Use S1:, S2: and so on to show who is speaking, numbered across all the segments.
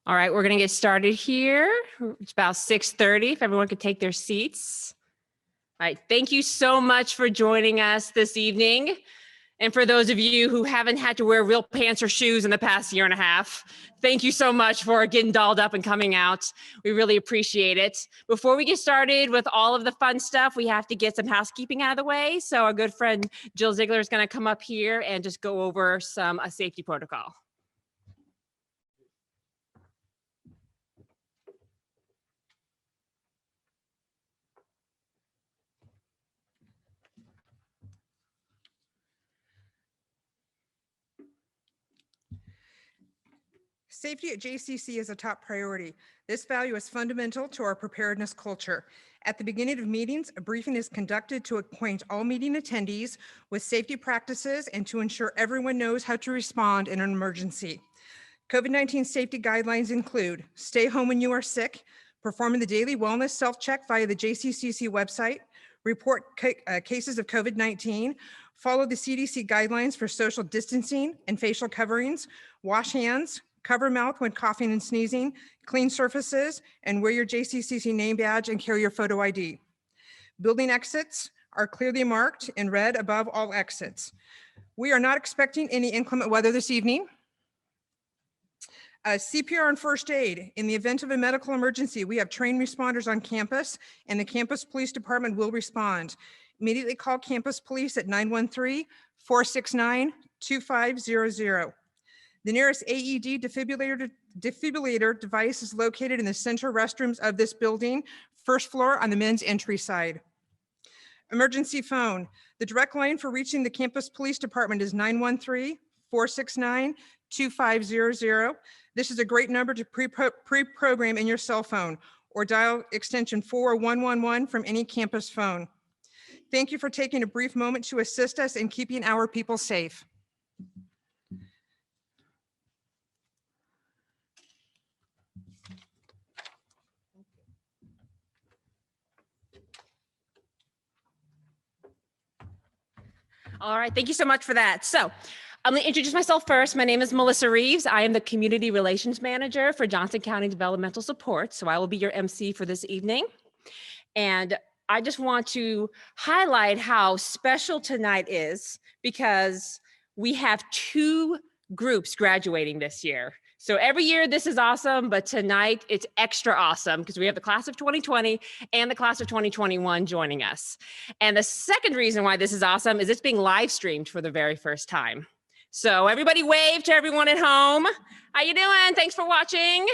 S1: All right, we're going to get started here. It's about 6:30. If everyone could take their seats. All right, thank you so much for joining us this evening. And for those of you who haven't had to wear real pants or shoes in the past year and a half, thank you so much for getting dolled up and coming out. We really appreciate it. Before we get started with all of the fun stuff, we have to get some housekeeping out of the way. So our good friend Jill Ziegler is going to come up here and just go over some safety protocol.
S2: Safety at JCC is a top priority. This value is fundamental to our preparedness culture. At the beginning of meetings, a briefing is conducted to acquaint all meeting attendees with safety practices and to ensure everyone knows how to respond in an emergency. COVID-19 safety guidelines include stay home when you are sick, performing the daily wellness self-check via the JCCC website, report cases of COVID-19, follow the CDC guidelines for social distancing and facial coverings, wash hands, cover mouth when coughing and sneezing, clean surfaces, and wear your JCCC name badge and carry your photo ID. Building exits are clearly marked in red above all exits. We are not expecting any inclement weather this evening. CPR and first aid. In the event of a medical emergency, we have trained responders on campus and the campus police department will respond. Immediately call campus police at 913-469-2500. The nearest AED defibrillator device is located in the central restrooms of this building, first floor on the men's entry side. Emergency phone. The direct line for reaching the campus police department is 913-469-2500. This is a great number to pre-program in your cell phone or dial extension 4111 from any campus phone. Thank you for taking a brief moment to assist us in keeping our people safe.
S1: All right, thank you so much for that. So I'm going to introduce myself first. My name is Melissa Reeves. I am the Community Relations Manager for Johnson County Developmental Support. So I will be your MC for this evening. And I just want to highlight how special tonight is because we have two groups graduating this year. So every year this is awesome, but tonight it's extra awesome because we have the class of 2020 and the class of 2021 joining us. And the second reason why this is awesome is it's being live streamed for the very first time. So everybody wave to everyone at home. How you doing? Thanks for watching.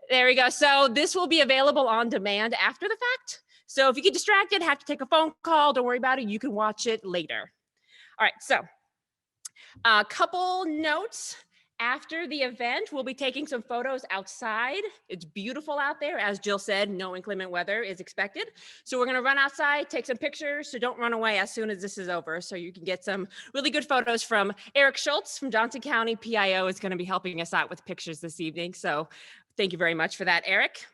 S1: There we go. So this will be available on demand after the fact. So if you get distracted, have to take a phone call, don't worry about it. You can watch it later. All right, so a couple notes. After the event, we'll be taking some photos outside. It's beautiful out there. As Jill said, no inclement weather is expected. So we're gonna run outside, take some pictures, so don't run away as soon as this is over. So you can get some really good photos from Eric Schultz from Johnson County PIO is gonna be helping us out with pictures this evening. So thank you very much for that, Eric.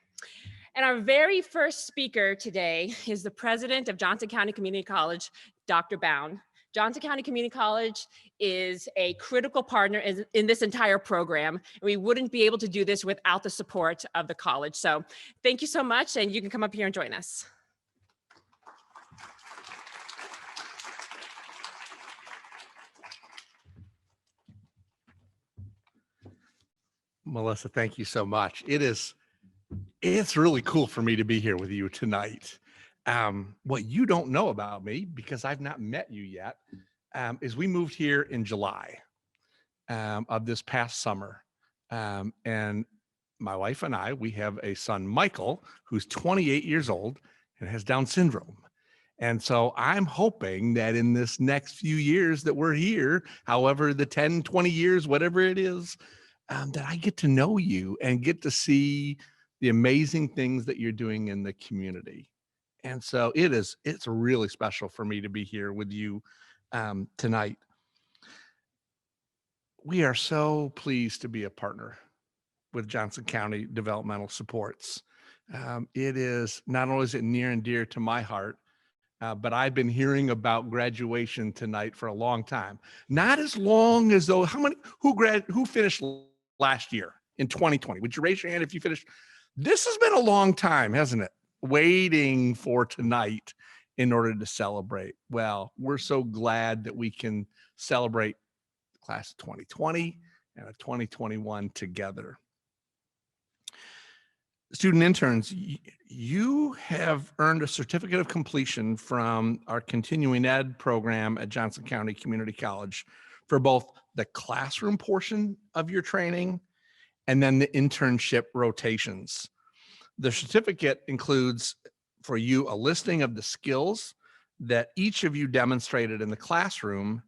S1: And our very first speaker today is the president of Johnson County Community College, Dr. Bound. Johnson County Community College is a critical partner in this entire program. We wouldn't be able to do this without the support of the college. So thank you so much, and you can come up here and join us.
S3: Melissa, thank you so much. It's really cool for me to be here with you tonight. What you don't know about me, because I've not met you yet, is we moved here in July of this past summer. And my wife and I, we have a son, Michael, who's 28 years old and has Down syndrome. And so I'm hoping that in this next few years that we're here, however, the 10, 20 years, whatever it is, that I get to know you and get to see the amazing things that you're doing in the community. And so it's really special for me to be here with you tonight. We are so pleased to be a partner with Johnson County Developmental Supports. It is not only is it near and dear to my heart, but I've been hearing about graduation tonight for a long time. Not as long as though, who finished last year? in 2020? Would you raise your hand if you finished? This has been a long time, hasn't it? Waiting for tonight in order to celebrate. Well, we're so glad that we can celebrate the class of 2020 and a 2021 together. Student interns, you have earned a certificate of completion from our continuing ed program at Johnson County Community College for both the classroom portion of your training and then the internship rotations. The certificate includes for you a listing of the skills that each of you demonstrated in the classroom,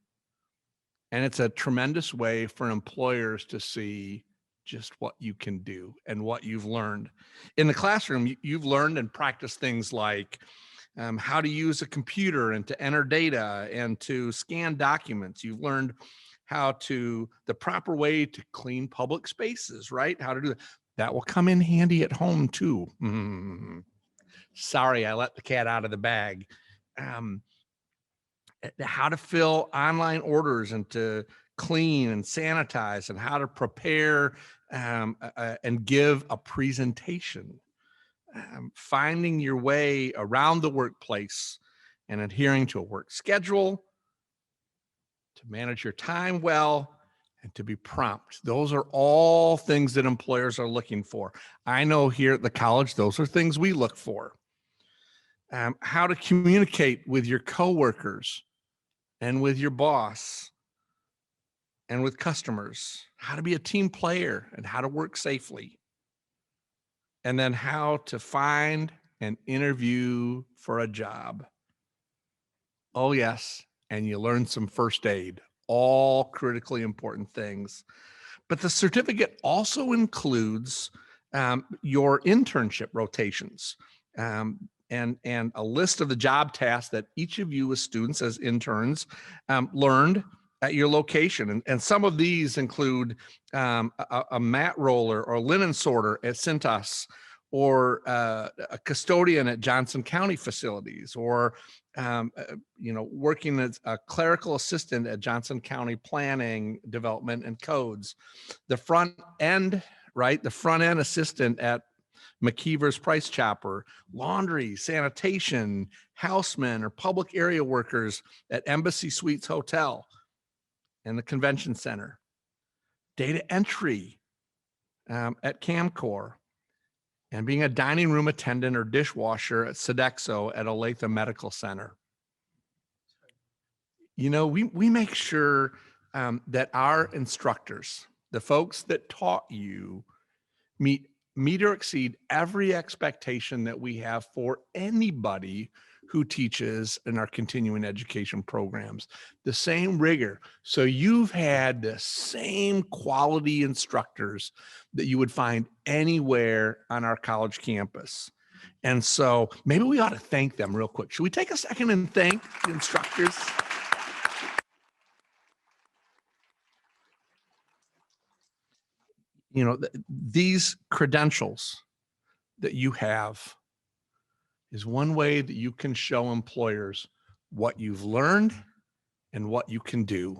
S3: and it's a tremendous way for employers to see just what you can do and what you've learned. In the classroom, you've learned and practiced things like how to use a computer and to enter data and to scan documents. You've learned the proper way to clean public spaces, right? How to do that. That will come in handy at home too. Sorry, I let the cat out of the bag. How to fill online orders and to clean and sanitize, and how to prepare and give a presentation. Finding your way around the workplace and adhering to a work schedule, to manage your time well, and to be prompt. Those are all things that employers are looking for. I know here at the college, those are things we look for. How to communicate with your coworkers and with your boss and with customers, how to be a team player and how to work safely. And then how to find and interview for a job. Oh yes, and you learn some first aid, all critically important things. But the certificate also includes your internship rotations and a list of the job tasks that each of you as students, as interns, learned at your location. And some of these include a mat roller or linen sorter at Cintas, or a custodian at Johnson County facilities, or working as a clerical assistant at Johnson County Planning, Development, and Codes. The front end assistant at McKeever's Price Chopper, laundry, sanitation, housemen, or public area workers at Embassy Suites Hotel and the Convention Center. Data entry at Camcor, and being a dining room attendant or dishwasher at Sodexo at Olathe Medical Center. We make sure that our instructors, the folks that taught you, meet or exceed every expectation that we have for anybody who teaches in our continuing education programs. The same rigor. So you've had the same quality instructors that you would find anywhere on our college campus. And so maybe we ought to thank them real quick. Should we take a second and thank the instructors? These credentials that you have is one way that you can show employers what you've learned and what you can do.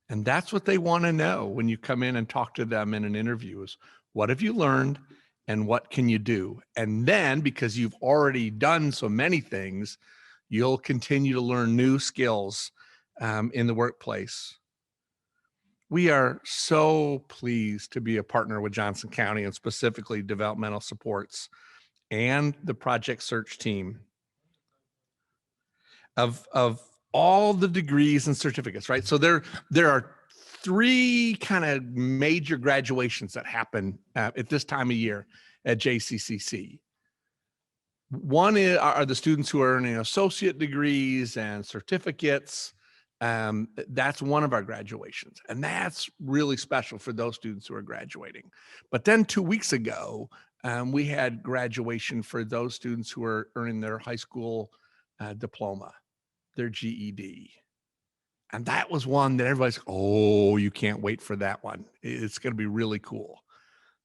S3: And that's what they want to know when you come in and talk to them in an interview is, what have you learned and what can you do? And then, because you've already done so many things, you'll continue to learn new skills in the workplace. We are so pleased to be a partner with Johnson County, and specifically Developmental Supports and the Project Search team. Of all the degrees and certificates, right? So there are three kind of major graduations that happen at this time of year at JCCC. One are the students who are earning associate degrees and certificates. That's one of our graduations, and that's really special for those students who are graduating. But then 2 weeks ago, we had graduation for those students who are earning their high school diploma, their GED. And that was one that everybody's, oh, you can't wait for that one. It's going to be really cool.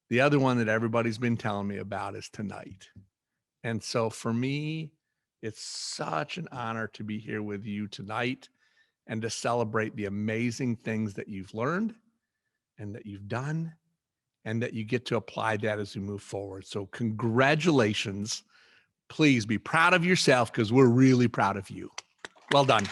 S3: The other one that everybody's been telling me about is tonight. And so for me, it's such an honor to be here with you tonight and to celebrate the amazing things that you've learned and that you've done and that you get to apply that as we move forward. So congratulations. Please be proud of yourself because we're really proud of you. Well done.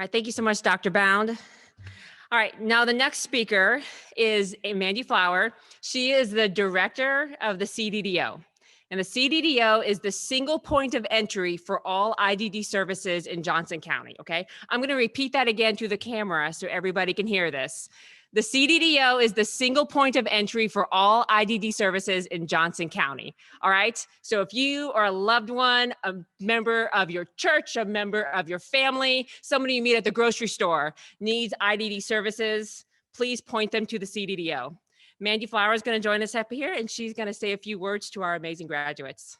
S1: All right, thank you so much, Dr. Bound. All right, now the next speaker is Mandy Flower. She is the director of the CDDO. And the CDDO is the single point of entry for all IDD services in Johnson County, okay? I'm gonna repeat that again to the camera so everybody can hear this. The CDDO is the single point of entry for all IDD services in Johnson County, all right? So if you are a loved one, a member of your church, a member of your family, somebody you meet at the grocery store needs IDD services, please point them to the CDDO. Mandy Flower is going to join us up here, and she's going to say a few words to our amazing graduates.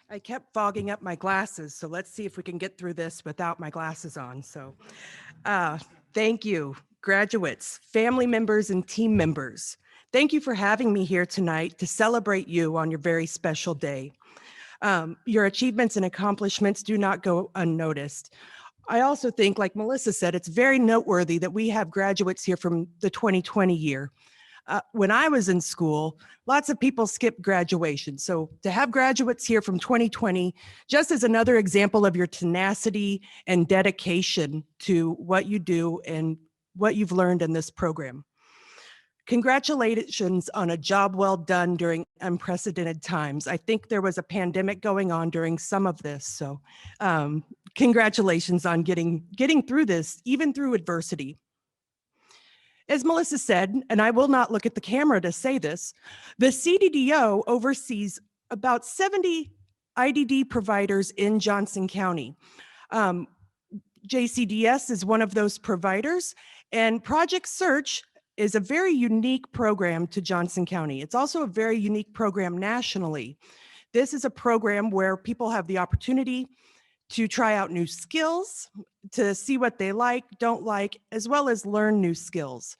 S4: I kept fogging up my glasses, so let's see if we can get through this without my glasses on. So thank you, graduates, family members, and team members. Thank you for having me here tonight to celebrate you on your very special day. Your achievements and accomplishments do not go unnoticed. I also think, like Melissa said, it's very noteworthy that we have graduates here from the 2020 year. When I was in school, lots of people skipped graduation. So to have graduates here from 2020, just as another example of your tenacity and dedication to what you do and what you've learned in this program. Congratulations on a job well done during unprecedented times. I think there was a pandemic going on during some of this. So congratulations on getting through this, even through adversity. As Melissa said, and I will not look at the camera to say this, the CDDO oversees about 70 IDD providers in Johnson County. JCDS is one of those providers, and Project Search is a very unique program to Johnson County. It's also a very unique program nationally. This is a program where people have the opportunity to try out new skills, to see what they like, don't like, as well as learn new skills.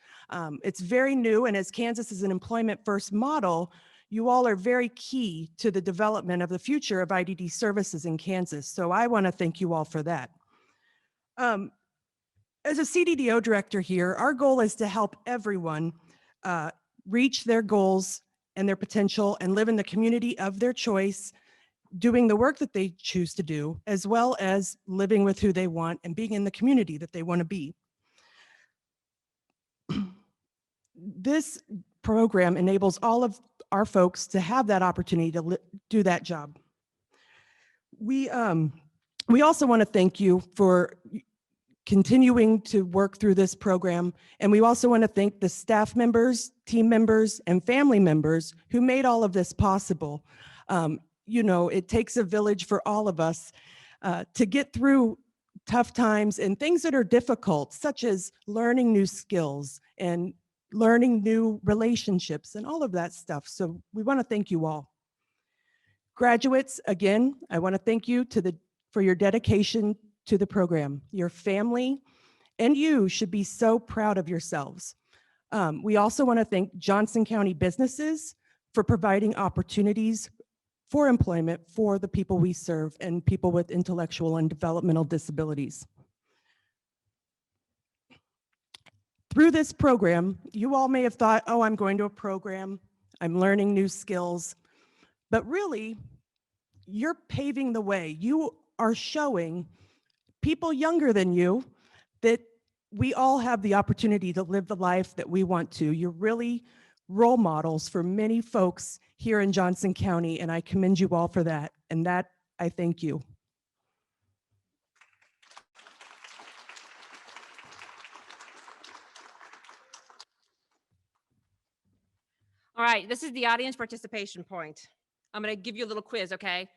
S4: It's very new, and as Kansas is an employment-first model, you all are very key to the development of the future of IDD services in Kansas. So I want to thank you all for that. As a CDDO director here, our goal is to help everyone reach their goals and their potential and live in the community of their choice, doing the work that they choose to do, as well as living with who they want and being in the community that they want to be. This program enables all of our folks to have that opportunity to do that job. We also want to thank you for continuing to work through this program. And we also want to thank the staff members, team members, and family members who made all of this possible. You know, it takes a village for all of us to get through tough times and things that are difficult, such as learning new skills and learning new relationships and all of that stuff. So we want to thank you all. Graduates, again, I want to thank you for your dedication to the program. Your family and you should be so proud of yourselves. We also want to thank Johnson County businesses for providing opportunities for employment for the people we serve and people with intellectual and developmental disabilities. Through this program, you all may have thought, oh, I'm going to a program, I'm learning new skills, but really, you're paving the way. You are showing people younger than you that we all have the opportunity to live the life that we want to. You're really role models for many folks here in Johnson County, and I commend you all for that. And that, I thank you.
S1: All right, this is the audience participation point. I'm going to give you a little quiz, okay?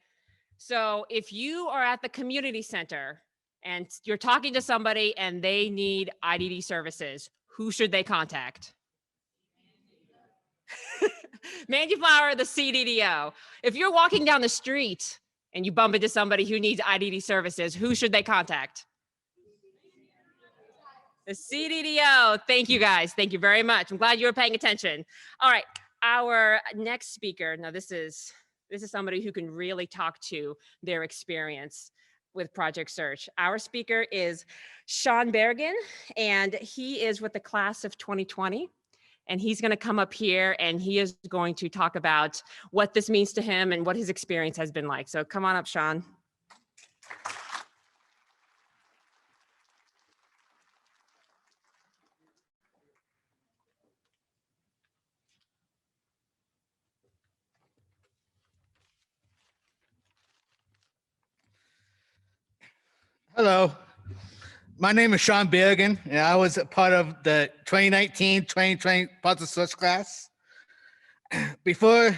S1: So if you are at the community center and you're talking to somebody and they need IDD services, who should they contact? Mandy Flower, the CDDO. If you're walking down the street and you bump into somebody who needs IDD services, who should they contact? The CDDO. Thank you guys. Thank you very much. I'm glad you were paying attention. All right, our next speaker. Now this is somebody who can really talk to their experience with Project Search. Our speaker is Sean Bergen, and he is with the class of 2020. And he's going to come up here and he is going to talk about what this means to him and what his experience has been like. So come on up, Sean.
S5: Hello, my name is Sean Bergen, and I was a part of the 2019-2020 Positive Search class. Before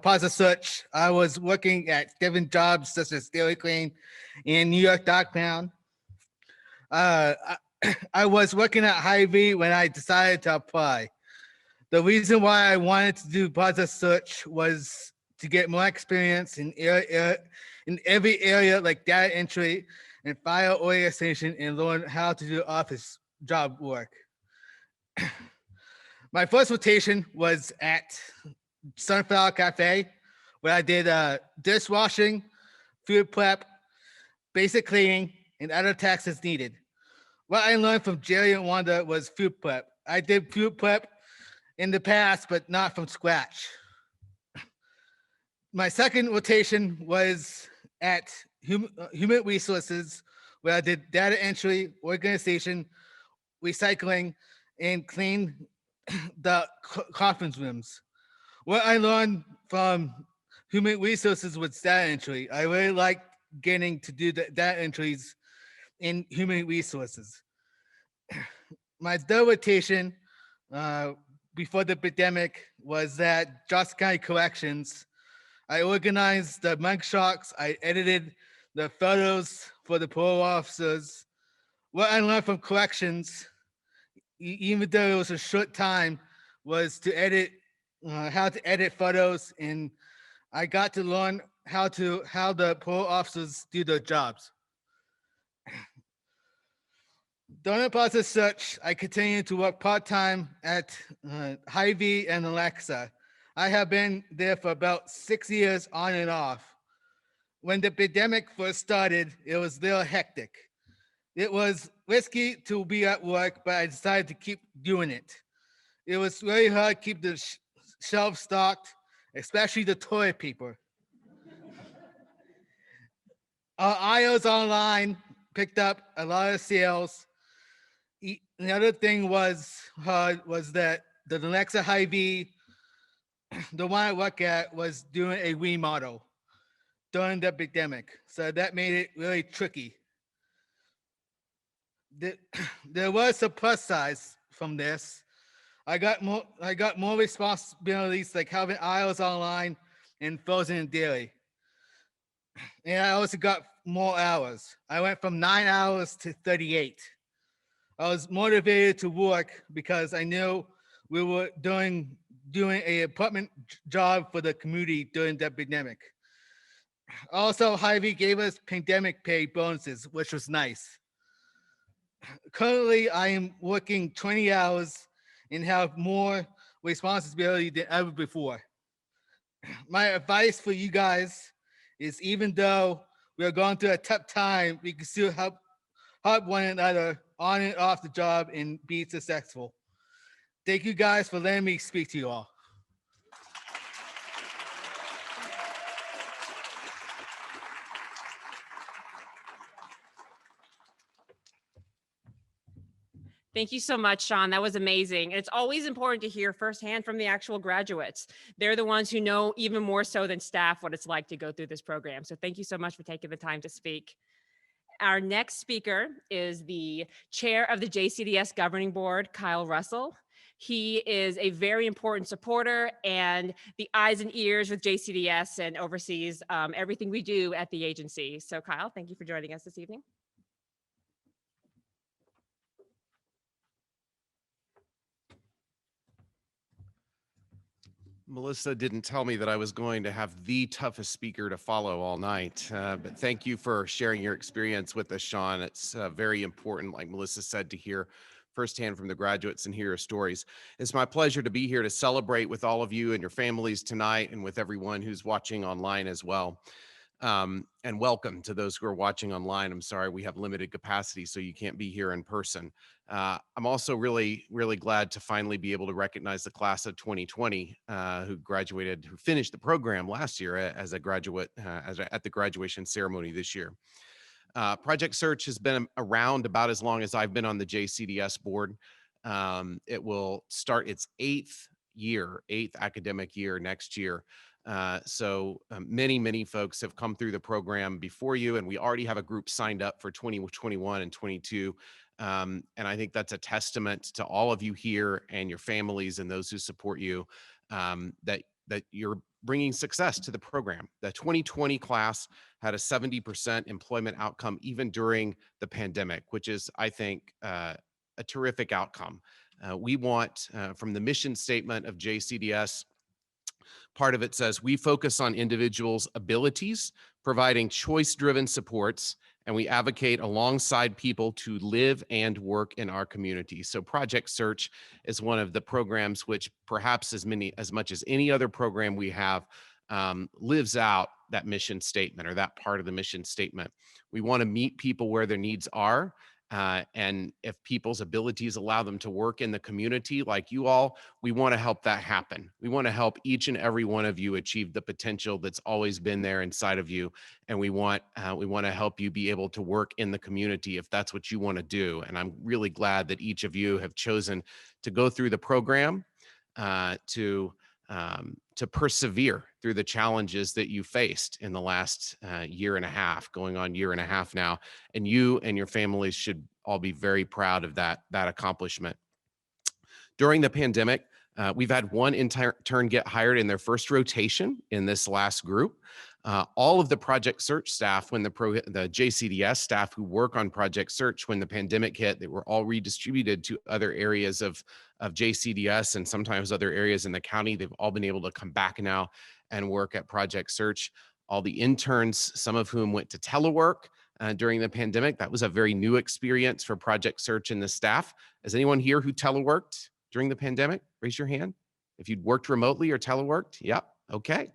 S5: Positive Search, I was working at different jobs such as Dairy Queen and New York Docktown. I was working at Hy-Vee when I decided to apply. The reason why I wanted to do Positive Search was to get more experience in every area like data entry and file organization and learn how to do office job work. My first rotation was at Sunflower Cafe, where I did dishwashing, food prep, basic cleaning, and other tasks as needed. What I learned from Jerry and Wanda was food prep. I did food prep in the past, but not from scratch. My second rotation was at Human Resources, where I did data entry, organization, recycling, and clean the conference rooms. What I learned from Human Resources was data entry. I really liked getting to do the data entries in Human Resources. My third rotation before the pandemic was at Johnson County Corrections. I organized the mugshots. I edited the photos for the parole officers. What I learned from corrections, even though it was a short time, was to edit, how to edit photos, and I got to learn how the parole officers do their jobs. During the process search, I continued to work part-time at Hy-Vee and Alexa. I have been there for about 6 years on and off. When the pandemic first started, it was a little hectic. It was risky to be at work, but I decided to keep doing it. It was really hard to keep the shelves stocked, especially the toilet paper. Our aisles online picked up a lot of sales. The other thing was that the Alexa Hy-Vee, the one I work at, was doing a remodel during the pandemic. So that made it really tricky. There was a plus size from this. I got more responsibilities, like having aisles online and frozen and dairy. And I also got more hours. I went from 9 hours to 38. I was motivated to work because I knew we were doing a apartment job for the community during the pandemic. Also, Hy-Vee gave us pandemic pay bonuses, which was nice. Currently, I am working 20 hours and have more responsibility than ever before. My advice for you guys is, even though we are going through a tough time, we can still help one another on and off the job and be successful. Thank you guys for letting me speak to you all.
S1: Thank you so much, Sean. That was amazing. It's always important to hear firsthand from the actual graduates. They're the ones who know even more so than staff what it's like to go through this program. So thank you so much for taking the time to speak. Our next speaker is the chair of the JCDS Governing Board, Kyle Russell. He is a very important supporter and the eyes and ears with JCDS and oversees everything we do at the agency. So Kyle, thank you for joining us this evening.
S6: Melissa didn't tell me that I was going to have the toughest speaker to follow all night, but thank you for sharing your experience with us, Sean. It's very important, like Melissa said, to hear firsthand from the graduates and hear your stories. It's my pleasure to be here to celebrate with all of you and your families tonight, and with everyone who's watching online as well. And welcome to those who are watching online. I'm sorry we have limited capacity, so you can't be here in person. I'm also really glad to finally be able to recognize the class of 2020 who finished the program last year as a graduate at the graduation ceremony this year. Project Search has been around about as long as I've been on the JCDS board. It will start its eighth academic year next year. Many folks have come through the program before you, and we already have a group signed up for 2021 and 22. And I think that's a testament to all of you here and your families and those who support you, that you're bringing success to the program. The 2020 class had a 70% employment outcome even during the pandemic, which is, I think, a terrific outcome. We want, from the mission statement of JCDS, part of it says, we focus on individuals' abilities, providing choice-driven supports, and we advocate alongside people to live and work in our community. So Project Search is one of the programs which perhaps as much as any other program we have lives out that mission statement, or that part of the mission statement. We want to meet people where their needs are. And if people's abilities allow them to work in the community like you all, we want to help that happen. We want to help each and every one of you achieve the potential that's always been there inside of you. And we want to help you be able to work in the community if that's what you want to do. And I'm really glad that each of you have chosen to go through the program, to persevere through the challenges that you faced in the last year and a half, going on year and a half now. And you and your families should all be very proud of that accomplishment. During the pandemic, we've had one intern get hired in their first rotation in this last group. All of the Project Search staff, when the JCDS staff who work on Project Search, when the pandemic hit, they were all redistributed to other areas of JCDS and sometimes other areas in the county. They've all been able to come back now and work at Project Search. All the interns, some of whom went to telework during the pandemic. That was a very new experience for Project Search and the staff. Is anyone here who teleworked during the pandemic? Raise your hand if you'd worked remotely or teleworked. Yep. Okay.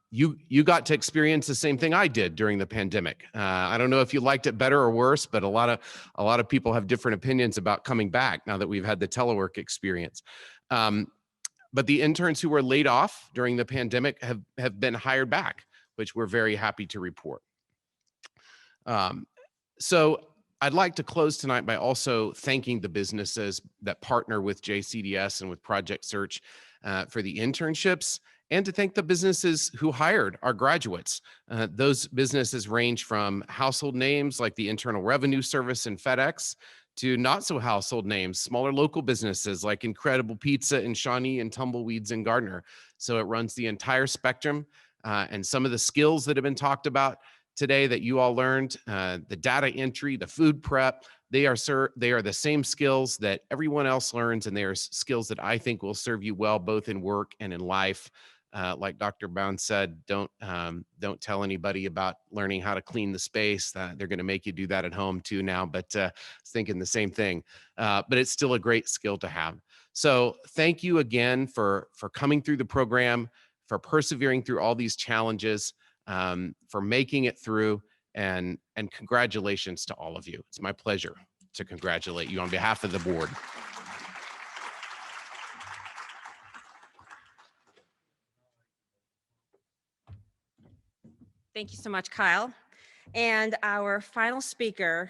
S6: You got to experience the same thing I did during the pandemic. I don't know if you liked it better or worse, but a lot of people have different opinions about coming back now that we've had the telework experience. But the interns who were laid off during the pandemic have been hired back, which we're very happy to report. So I'd like to close tonight by also thanking the businesses that partner with JCDS and with Project Search for the internships, and to thank the businesses who hired our graduates. Those businesses range from household names like the Internal Revenue Service and FedEx, to not so household names, smaller local businesses like Incredible Pizza in Shawnee and Tumbleweeds in Gardner. So it runs the entire spectrum, and some of the skills that have been talked about today that you all learned, the data entry, the food prep, they are the same skills that everyone else learns, and they are skills that I think will serve you well both in work and in life. Like Dr. Brown said, don't tell anybody about learning how to clean the space. They're going to make you do that at home too now, but thinking the same thing. But it's still a great skill to have. So thank you again for coming through the program, for persevering through all these challenges, for making it through, and congratulations to all of you. It's my pleasure to congratulate you on behalf of the board.
S1: Thank you so much, Kyle. And our final speaker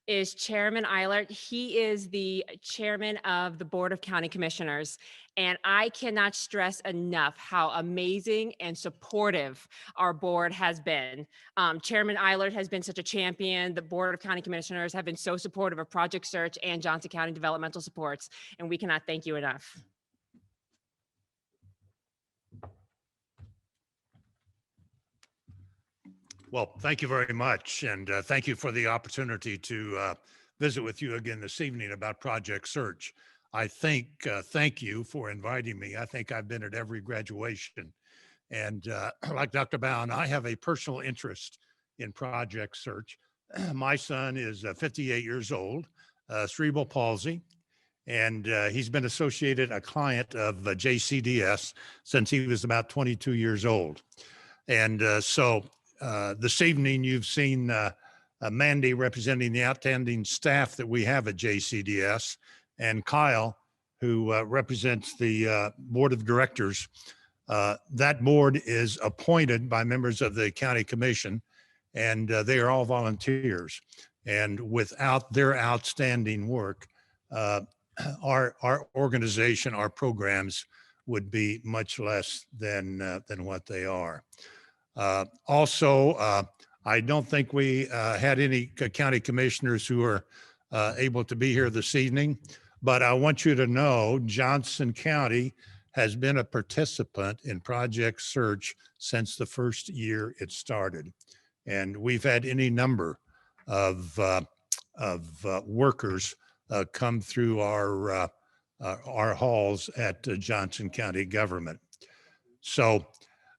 S1: is Chairman Eilert. He is the chairman of the Board of County Commissioners. And I cannot stress enough how amazing and supportive our board has been. Chairman Eilert has been such a champion. The Board of County Commissioners have been so supportive of Project Search and Johnson County Developmental Supports, and we cannot thank you enough.
S7: Well, thank you very much. And thank you for the opportunity to visit with you again this evening about Project Search. I think, thank you for inviting me. I think I've been at every graduation. And like Dr. Bowen, I have a personal interest in Project Search. My son is 58 years old, cerebral palsy, and he's been a client of JCDS since he was about 22 years old. And so this evening, you've seen Mandy representing the outstanding staff that we have at JCDS, and Kyle, who represents the board of directors. That board is appointed by members of the county commission, and they are all volunteers. And without their outstanding work, our organization, our programs would be much less than what they are. Also, I don't think we had any county commissioners who are able to be here this evening, but I want you to know Johnson County has been a participant in Project Search since the first year it started. And we've had any number of workers come through our halls at Johnson County government. So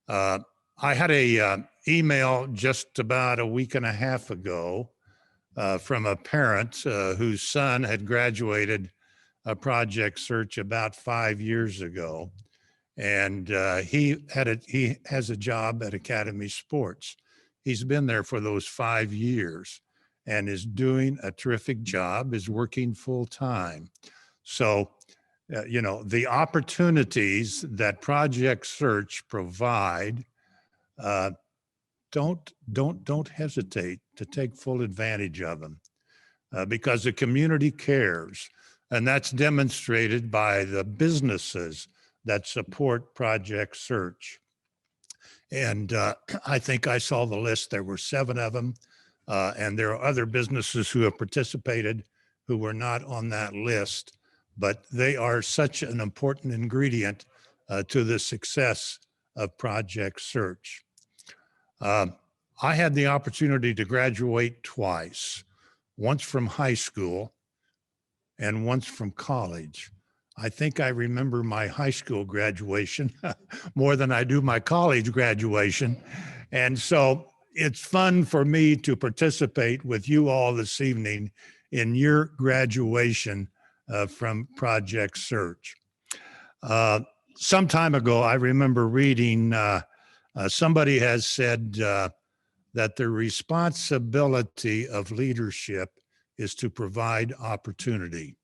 S7: I had a email just about a week and a half ago from a parent whose son had graduated a Project Search about 5 years ago. And he has a job at Academy Sports. He's been there for those 5 years and is doing a terrific job, is working full time. So, you know, the opportunities that Project Search provide, don't hesitate to take full advantage of them because the community cares. And that's demonstrated by the businesses that support Project Search. And I think I saw the list. There were 7 of them. And there are other businesses who have participated who were not on that list, but they are such an important ingredient to the success of Project Search. I had the opportunity to graduate twice, once from high school and once from college. I think I remember my high school graduation more than I do my college graduation. And so it's fun for me to participate with you all this evening in your graduation from Project Search. Some time ago, I remember reading, somebody has said that the responsibility of leadership is to provide opportunity.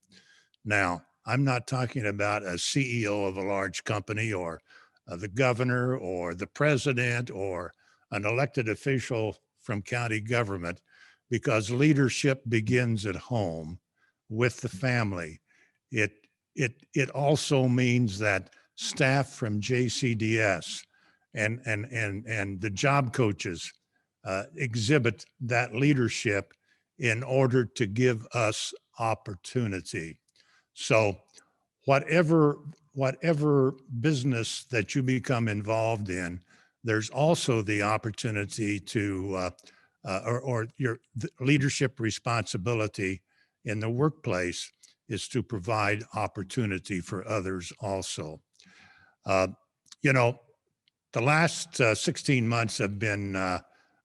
S7: Now, I'm not talking about a CEO of a large company or the governor or the president or an elected official from county government, because leadership begins at home with the family. It also means that staff from JCDS and the job coaches exhibit that leadership in order to give us opportunity. So whatever business that you become involved in, there's also the opportunity to, or your leadership responsibility in the workplace is to provide opportunity for others also. You know, the last 16 months have been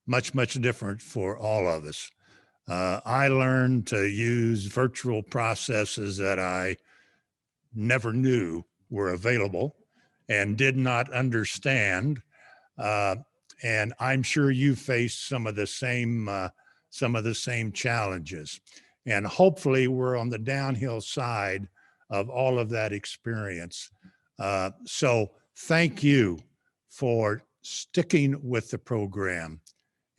S7: much different for all of us. I learned to use virtual processes that I never knew were available and did not understand. And I'm sure you faced some of the same challenges. And hopefully we're on the downhill side of all of that experience. So thank you for sticking with the program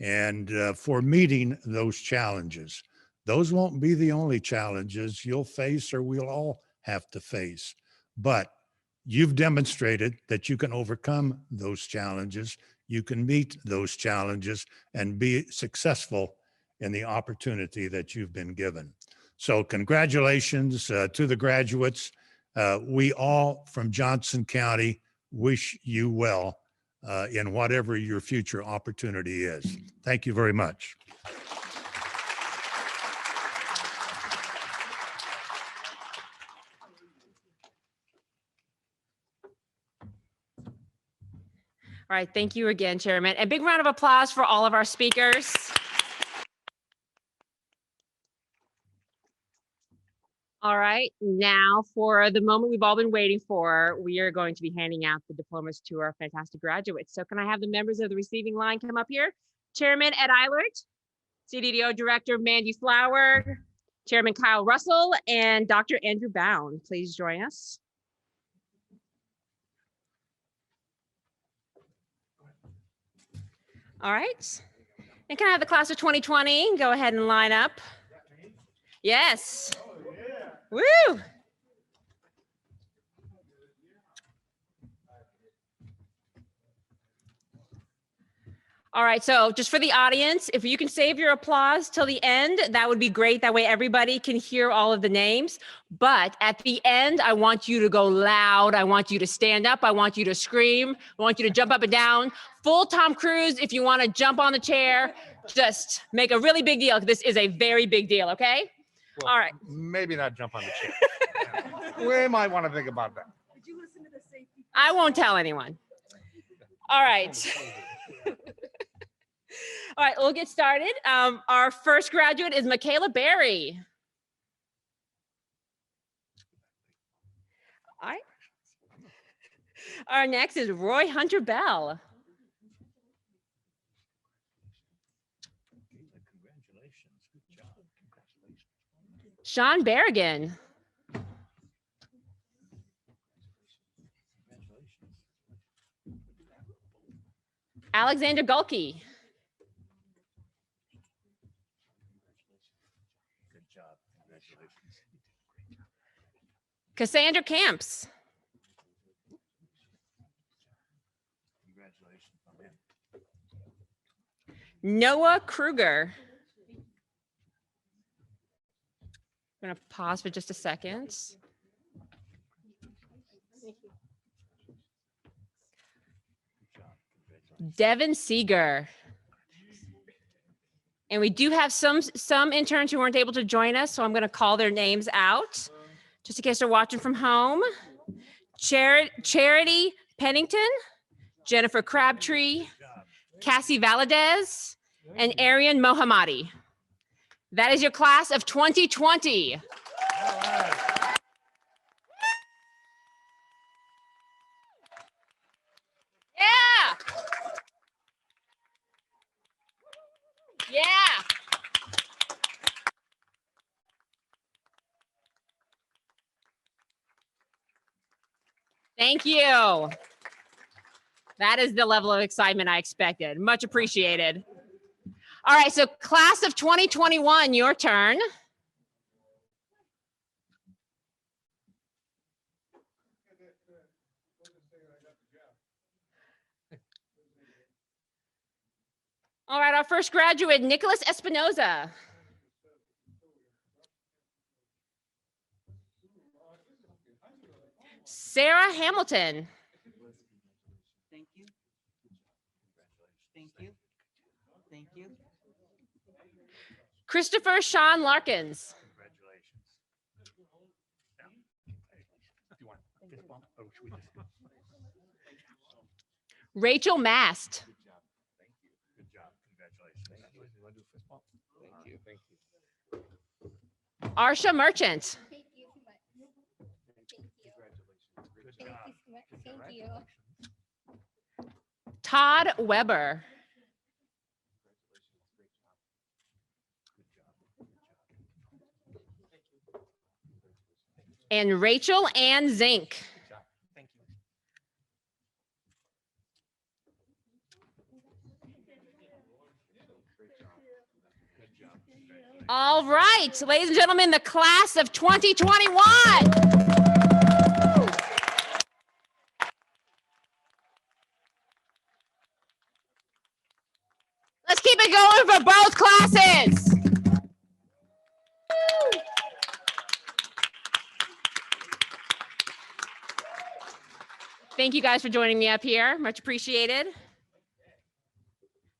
S7: and for meeting those challenges. Those won't be the only challenges you'll face or we'll all have to face, but you've demonstrated that you can overcome those challenges, you can meet those challenges and be successful in the opportunity that you've been given. So congratulations to the graduates. We all from Johnson County wish you well in whatever your future opportunity is. Thank you very much.
S1: right, thank you again, Chairman. A big round of applause for all of our speakers. All right, now for the moment we've all been waiting for, we are going to be handing out the diplomas to our fantastic graduates. So can I have the members of the receiving line come up here? Chairman Ed Eilert, CDDO Director Mandy Flower, Chairman Kyle Russell, and Dr. Andrew Bound. Please join us. All right. And can I have the class of 2020 go ahead and line up? Yes. Woo! All right, so just for the audience, if you can save your applause till the end, that would be great. That way everybody can hear all of the names. But at the end, I want you to go loud. I want you to stand up. I want you to scream. I want you to jump up and down. Full Tom Cruise, if you want to jump on the chair, just make a really big deal. This is a very big deal, okay?
S3: Well,
S1: All right.
S3: Maybe not jump on the chair. We might want to think about that.
S4: Did you listen to the safety?
S1: I won't tell anyone. All right. All right, we'll get started. Our first graduate is Michaela Berry. All right. Our next is Roy Hunter Bell. Sean Berrigan. Alexander Gulke. Cassandra Camps. Noah Kruger. I'm going to pause for just a second. Devin Seeger. And we do have some interns who weren't able to join us, so I'm going to call their names out just in case they're watching from home. Charity Pennington, Jennifer Crabtree, Cassie Valadez, and Arian Mohammadi. That is your class of 2020. Yeah. Yeah. Thank you. That is the level of excitement I expected. Much appreciated. All right, so class of 2021, your turn. All right, our first graduate, Nicholas Espinoza. Sarah Hamilton.
S8: Thank you. Thank you. Thank you.
S1: Christopher Sean Larkins. Rachel Mast. Arsha Merchant.
S9: Thank you so much. Thank you. Thank you so much. Thank you.
S1: Todd Weber. And Rachel Ann Zink. All right, ladies and gentlemen, the class of 2021. Let's keep it going for both classes. Thank you guys for joining me up here. Much appreciated.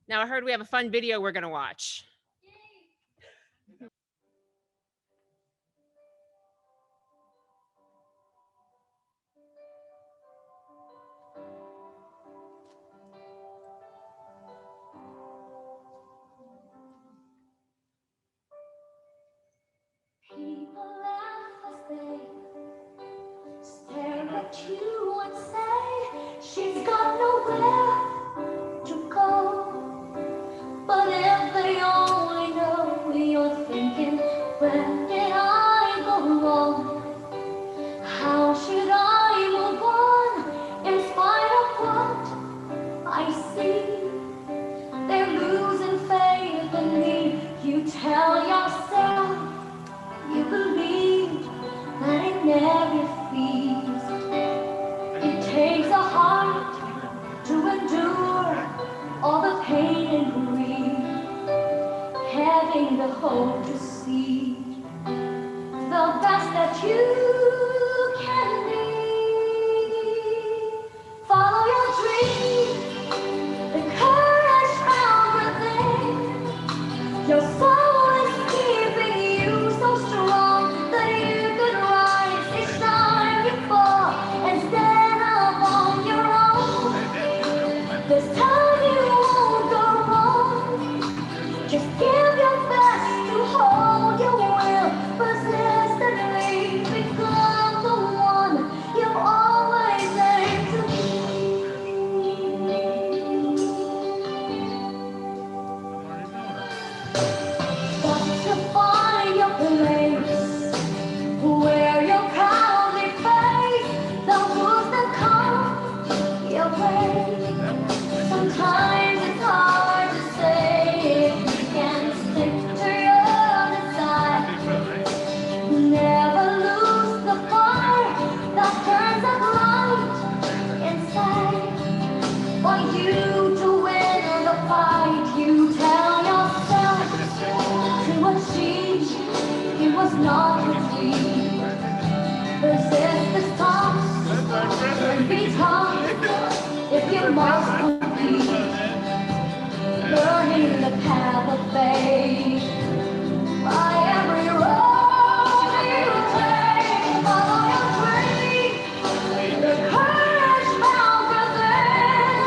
S1: Now I heard we have a fun video we're going to watch.
S9: never fears. It takes a heart to endure all the pain and grief, having the hope to see the best that you can be. Follow your dreams, the courage found within. Your soul is keeping you so strong that you could rise each time you fall and stand up on your own. This time you won't go wrong. Just give your best to hold your will persistently. Become the one you've always aimed to be. Got to find your place where you'll proudly face the wolves that come your way. Sometimes it's hard to say if you can stick to your desire. Never lose the fire that burns up light inside. For you to win the fight, you tell yourself to achieve, it was not easy. Resist the storms and be tough if you must compete. Learning the path of faith by every road you take. Follow your dream, the courage found within.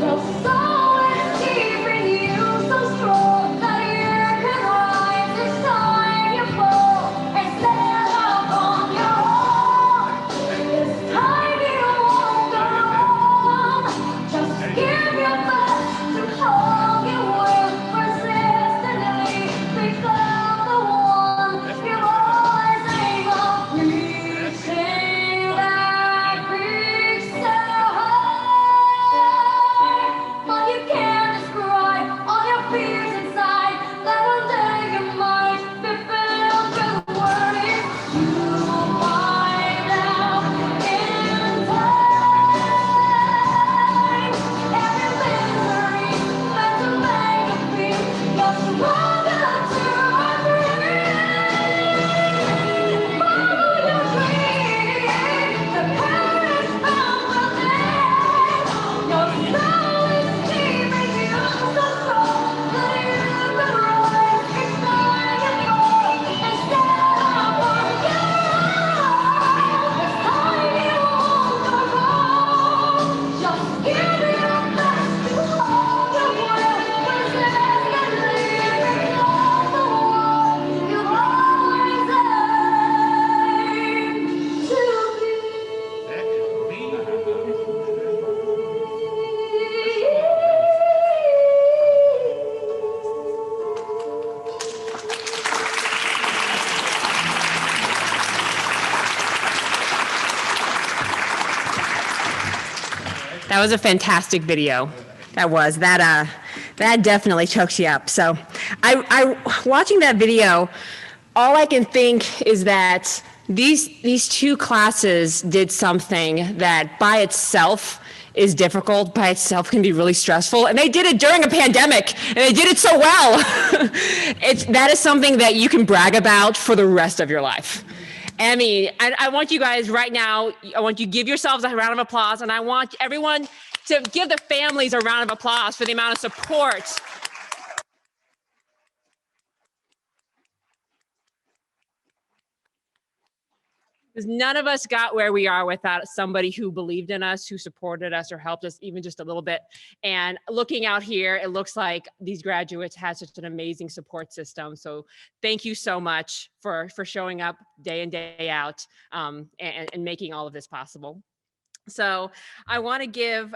S9: Your soul is keeping you so strong that you can rise each time you fall and stand up on your own. This time you won't go wrong. Just give your best to hold your will persistently. Become the one you've always aimed of, reaching that big star. But you can't describe all your fears inside. That one day you might be filled with worries. You find out in time. Every misery meant to make you feel you're stronger to breathe. Follow your dream, the courage found within. Your soul is keeping you so strong that you can rise each time you fall and stand up on your own. This time you won't go wrong. Just give your best to hold your will persistently. Become the one you've always aimed to
S1: That was a fantastic video. That definitely chokes you up. So I watching that video, all I can think is that these two classes did something that by itself is difficult, by itself can be really stressful, and they did it during a pandemic, and they did it so well. That is something that you can brag about for the rest of your life. I mean, I want you guys right now, I want you to give yourselves a round of applause, and I want everyone to give the families a round of applause for the amount of support. Because none of us got where we are without somebody who believed in us, who supported us or helped us even just a little bit. And looking out here, it looks like these graduates had such an amazing support system. So thank you so much for showing up day in, day out, and making all of this possible. So I want to give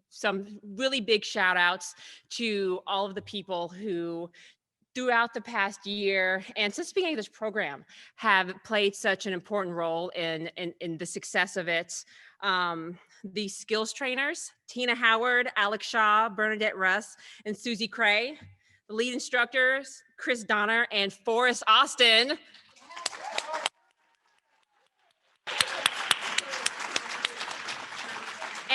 S1: some really big shout outs to all of the people who throughout the past year and since the beginning of this program have played such an important role in the success of it. The skills trainers, Tina Howard, Alex Shaw, Bernadette Russ, and Susie Cray. The lead instructors, Chris Donner and Forrest Austin.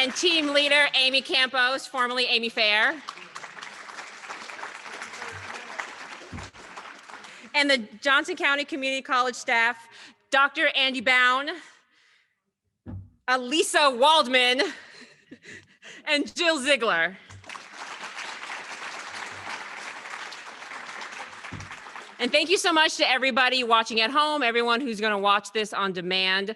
S1: And team leader, Amy Campos, formerly Amy Fair. And the Johnson County Community College staff, Dr. Andy Bown, Elisa Waldman, and Jill Ziegler. And thank you so much to everybody watching at home, everyone who's going to watch this on demand.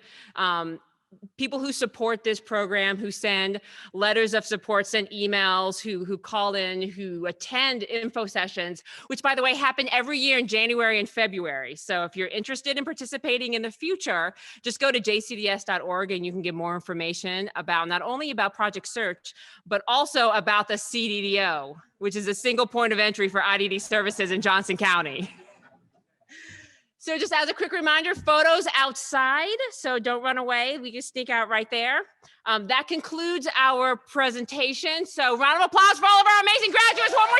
S1: People who support this program, who send letters of support, send emails, who call in, who attend info sessions, which by the way, happen every year in January and February. So if you're interested in participating in the future, just go to jcds.org and you can get more information about not only about Project Search, but also about the CDDO, which is a single point of entry for IDD services in Johnson County. So just as a quick reminder, photos outside, so don't run away. We can sneak out right there. That concludes our presentation. So round of applause for all of our amazing graduates one more